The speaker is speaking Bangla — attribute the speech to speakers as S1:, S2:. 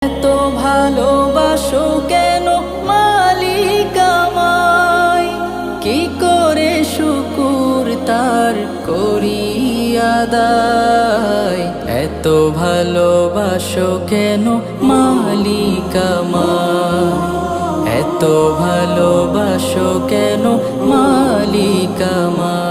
S1: এত ভালোবাসো কেন মালিক আমায়, কি করে শুকুর তার করি আদায়। এত ভালোবাসো কেন মালিক আমায়, এত ভালোবাসো কেন মালিক আমায়।